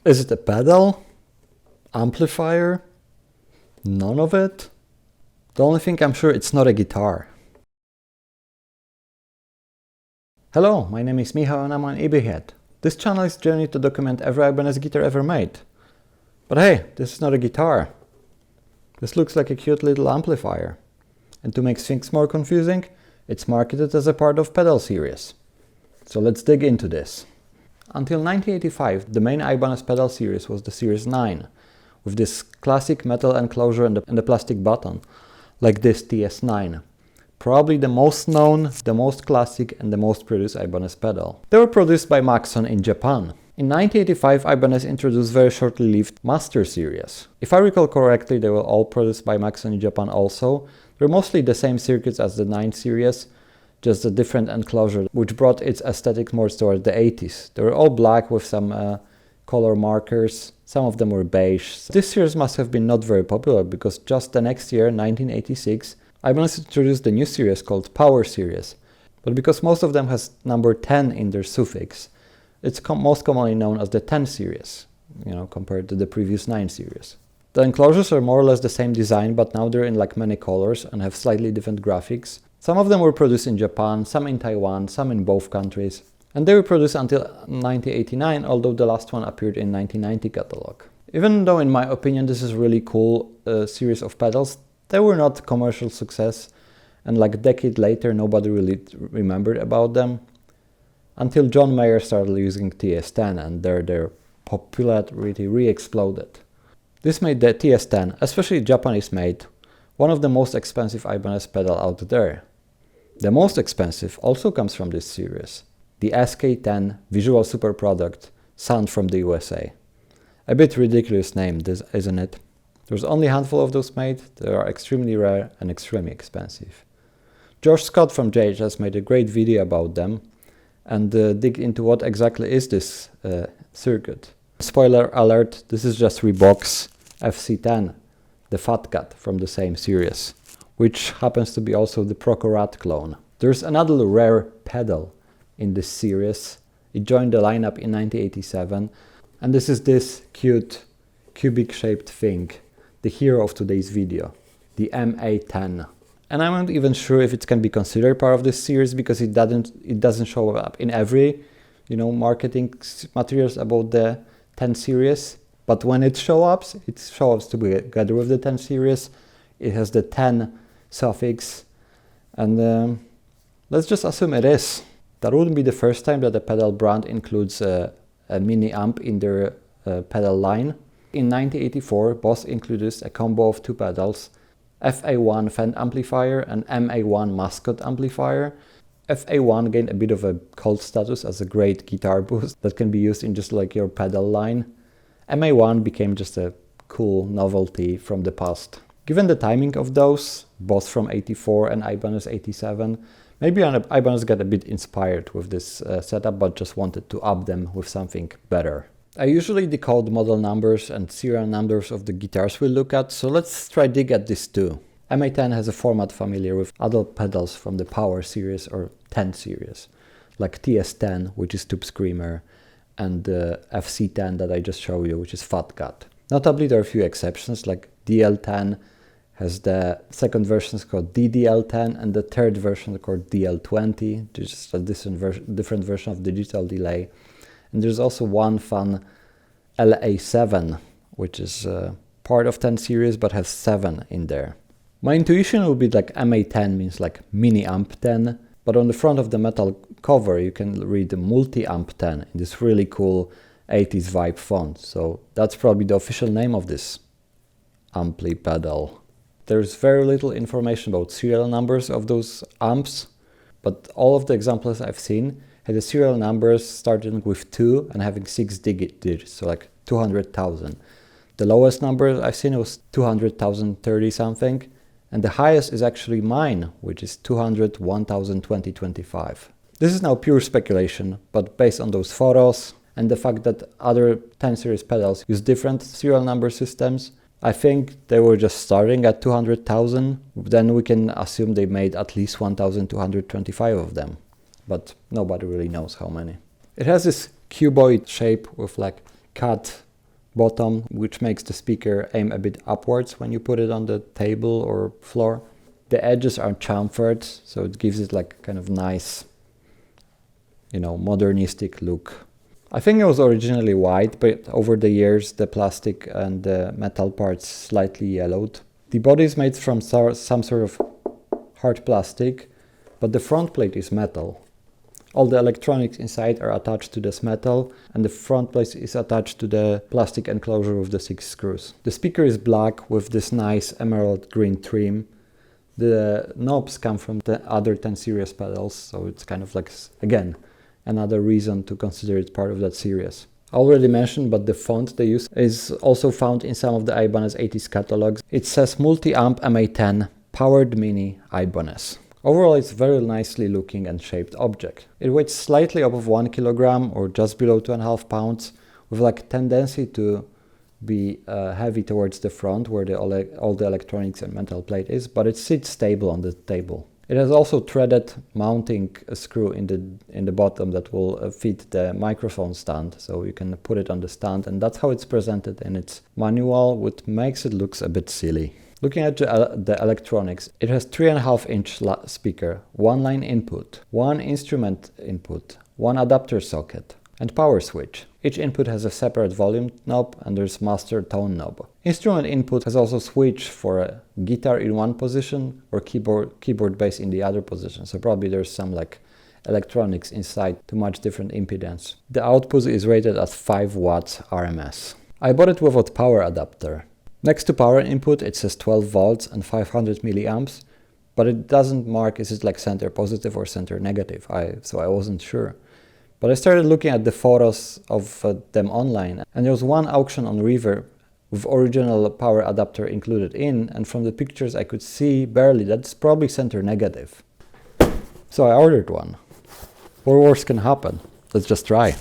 Is it a pedal? Amplifier? None of it? The only thing I'm sure it's not a guitar. Hello, my name is Michał and I'm on Ibbyhead. This channel is journey to document every Ibanez guitar ever made. But hey, this is not a guitar. This looks like a cute little amplifier. And to make things more confusing, it's marketed as a part of pedal series. So let's dig into this. Until 1985, the main Ibanez pedal series was the Series 9, with this classic metal enclosure and the plastic button, like this TS9. Probably the most known, the most classic and the most produced Ibanez pedal. They were produced by Maxon in Japan. In 1985, Ibanez introduced very shortly lived Master series. If I recall correctly, they were all produced by Maxon in Japan also. They're mostly the same circuits as the 9 series, just a different enclosure, which brought its aesthetic more towards the 80s. They were all black with some color markers. Some of them were beige. This series must have been not very popular because just the next year, 1986, Ibanez introduced the new series called Power series. But because most of them has number 10 in their suffix, it's most commonly known as the 10 series, compared to the previous 9 series. The enclosures are more or less the same design, but now they're in like many colors and have slightly different graphics. Some of them were produced in Japan, some in Taiwan, some in both countries. And they were produced until 1989, although the last one appeared in 1990 catalog. Even though in my opinion this is a really cool series of pedals, they were not a commercial success, and like a decade later nobody really remembered about them. Until John Mayer started using TS10 and their popularity re-exploded. This made the TS10, especially Japanese made, one of the most expensive Ibanez pedal out there. The most expensive also comes from this series, the SK10 Visual Super Product, Sound from the USA. A bit ridiculous name, isn't it? There's only a handful of those made, they are extremely rare and extremely expensive. George Scott from JHS made a great video about them and dig into what exactly is this circuit. Spoiler alert, this is just Reebok's FC10, the Fat Cat from the same series, which happens to be also the Procorat clone. There's another rare pedal in this series. It joined the lineup in 1987, and this is this cute cubic shaped thing, the hero of today's video, the MA10. And I'm not even sure if it can be considered part of this series because it doesn't show up in every marketing materials about the 10 series. But when it shows up together with the 10 series. It has the 10 suffix, and let's just assume it is. That wouldn't be the first time that a pedal brand includes a mini amp in their pedal line. In 1984, Boss introduced a combo of two pedals, FA1 Fend amplifier and MA1 Mascot amplifier. FA1 gained a bit of a cult status as a great guitar boost that can be used in just like your pedal line. MA1 became just a cool novelty from the past. Given the timing of those, both from 84 and Ibanez 87, maybe Ibanez got a bit inspired with this setup but just wanted to up them with something better. I usually decode model numbers and serial numbers of the guitars we look at, so let's try dig at this too. MA10 has a format familiar with other pedals from the Power series or 10 series, like TS10, which is Tube Screamer, and the FC10 that I just showed you, which is Fat Cat. Notably, there are a few exceptions, like DL10 has the second version called DDL10 and the third version called DL20, which is a different version of digital delay. And there's also one fun LA7, which is part of 10 series but has 7 in there. My intuition would be like MA10 means like mini amp 10, but on the front of the metal cover you can read the multi-amp 10 in this really cool 80s vibe font. So that's probably the official name of this ampli pedal. There's very little information about serial numbers of those amps, but all of the examples I've seen had the serial numbers starting with 2 and having 6 digits, so like 200,000. The lowest number I've seen was 200,030 something, and the highest is actually mine, which is 201,025. This is now pure speculation, but based on those photos and the fact that other 10 series pedals use different serial number systems, I think they were just starting at 200,000. Then we can assume they made at least 1,225 of them, but nobody really knows how many. It has this cuboid shape with like cat bottom, which makes the speaker aim a bit upwards when you put it on the table or floor. The edges are chamfered, so it gives it like kind of nice, you know, modernistic look. I think it was originally white, but over the years the plastic and the metal parts slightly yellowed. The body is made from some sort of hard plastic, but the front plate is metal. All the electronics inside are attached to this metal, and the front plate is attached to the plastic enclosure with the 6 screws. The speaker is black with this nice emerald green trim. The knobs come from the other 10 series pedals, so it's kind of like, again, another reason to consider it part of that series. I already mentioned, but the font they use is also found in some of the Ibanez 80s catalogs. It says Multi-Amp MA10 Powered Mini Ibanez. Overall, it's a very nicely looking and shaped object. It weighs slightly above 1 kilogram or just below 2.5 pounds, with like tendency to be heavy towards the front where all the electronics and metal plate is, but it sits stable on the table. It has also threaded mounting screw in the bottom that will fit the microphone stand, so you can put it on the stand, and that's how it's presented in its manual, which makes it look a bit silly. Looking at the electronics, it has 3.5-inch speaker, 1 line input, 1 instrument input, 1 adapter socket, and power switch. Each input has a separate volume knob, and there's master tone knob. Instrument input has also switch for a guitar in one position or keyboard bass in the other position, so probably there's some like electronics inside to match different impedance. The output is rated at 5 watts RMS. I bought it without power adapter. Next to power input it says 12 volts and 500 milliamps, but it doesn't mark is it like center positive or center negative, so I wasn't sure. But I started looking at the photos of them online, and there was one auction on Reverb with original power adapter included in, and from the pictures I could see barely that's probably center negative. So I ordered one. What worse can happen? Let's just try.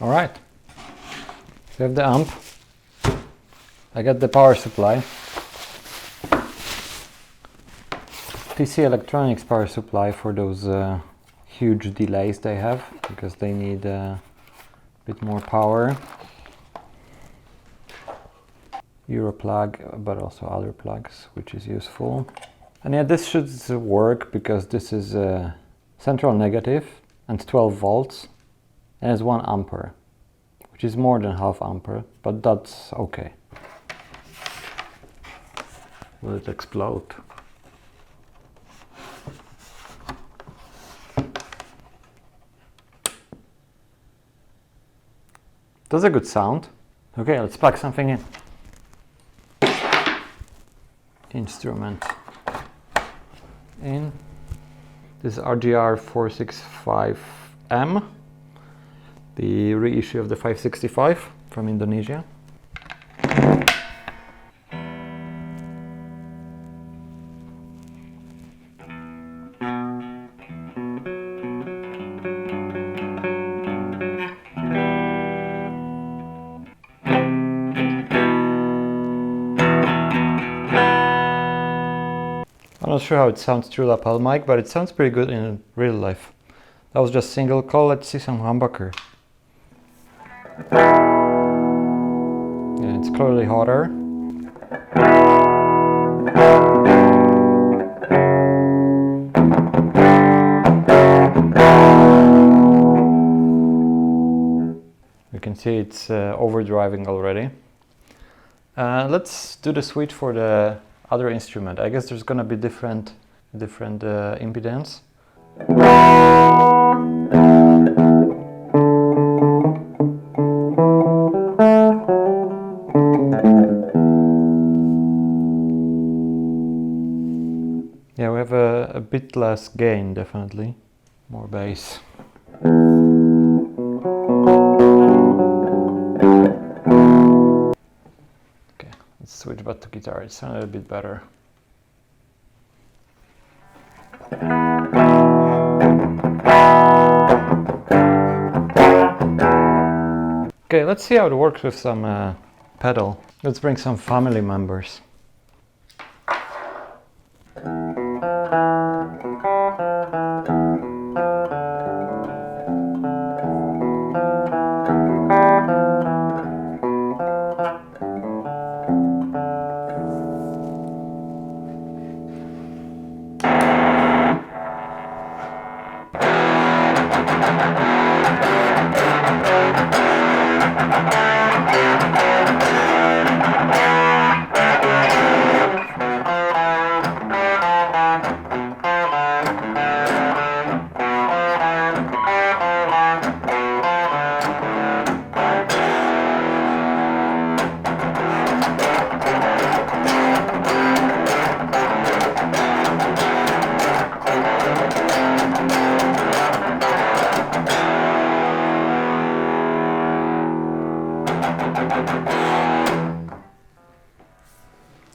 Alright, so I have the amp. I got the power supply. TC Electronics power supply for those huge delays they have, because they need a bit more power. Euro plug, but also other plugs, which is useful. And yeah, this should work because this is central negative and 12 volts, and it's 1 ampere, which is more than half ampere, but that's okay. Will it explode? That's a good sound. Okay, let's plug something in. Instrument in. This is RGR 465M, the reissue of the 565 from Indonesia. I'm not sure how it sounds through lapel mic, but it sounds pretty good in real life. That was just single call. Let's see some humbucker. Yeah, it's clearly hotter. You can see it's overdriving already. Let's do the switch for the other instrument. I guess there's gonna be different impedance. Yeah, we have a bit less gain, definitely. More bass. Switch back to guitar, it sounded a bit better. Okay, let's see how it works with some pedal. Let's bring some family members.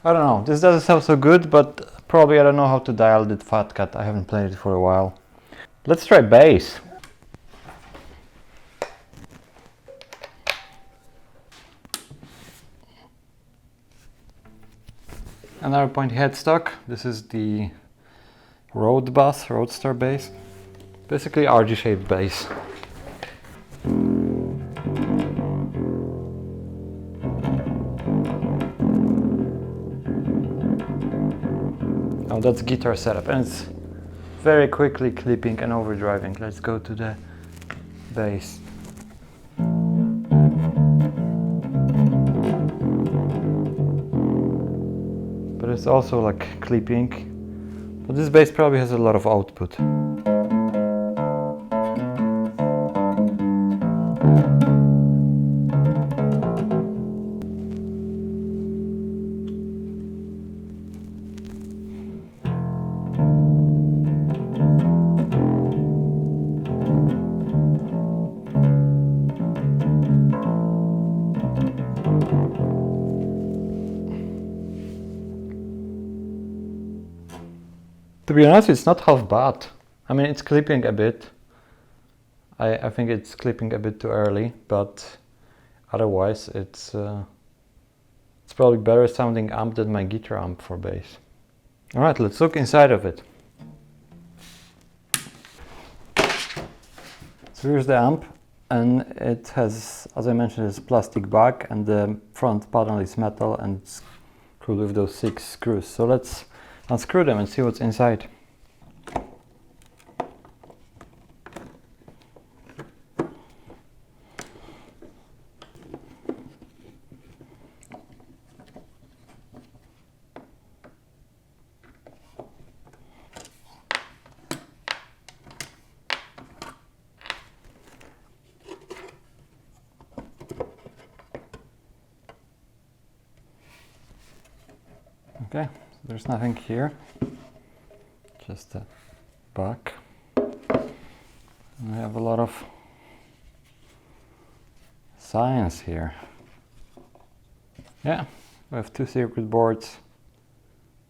I don't know, this doesn't sound so good, but probably I don't know how to dial the fat cut. I haven't played it for a while. Let's try bass. Another pointy headstock. This is the Roadster bass. Basically RG-shaped bass. Oh, that's guitar setup, and it's very quickly clipping and overdriving. Let's go to the bass. But it's also like clipping. But this bass probably has a lot of output. To be honest, it's not half bad. I mean, it's clipping a bit. I think it's clipping a bit too early, but otherwise it's probably better sounding amp than my guitar amp for bass. Alright, let's look inside of it. So here's the amp, and it has, as I mentioned, this plastic back, and the front panel is metal and screwed with those 6 screws. So let's unscrew them and see what's inside. Okay, so there's nothing here, just the back. And we have a lot of science here. Yeah, we have 2 circuit boards,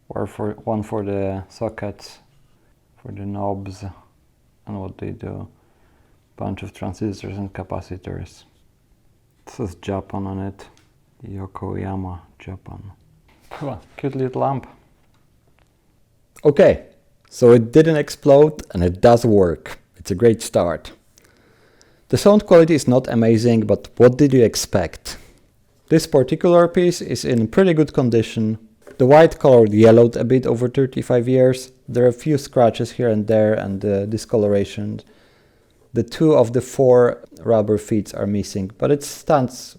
one for the sockets, for the knobs and what they do. Bunch of transistors and capacitors. It says Japan on it, Yokoyama, Japan. Cool, cute little lamp. Okay, so it didn't explode and it does work. It's a great start. The sound quality is not amazing, but what did you expect? This particular piece is in pretty good condition. The white color yellowed a bit over 35 years. There are a few scratches here and there and discoloration. The 2 of the 4 rubber feet are missing, but it stands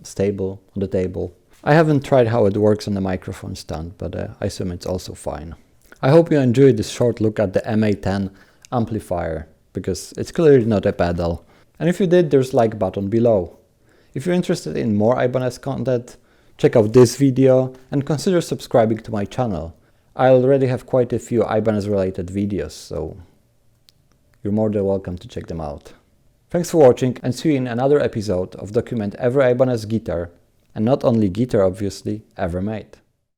stable on the table. I haven't tried how it works on the microphone stand, but I assume it's also fine. I hope you enjoyed this short look at the MA10 amplifier, because it's clearly not a pedal. And if you did, there's a like button below. If you're interested in more Ibanez content, check out this video and consider subscribing to my channel. I already have quite a few Ibanez related videos, so you're more than welcome to check them out. Thanks for watching, and see you in another episode of Document Every Ibanez Guitar, and not only guitar obviously, ever made.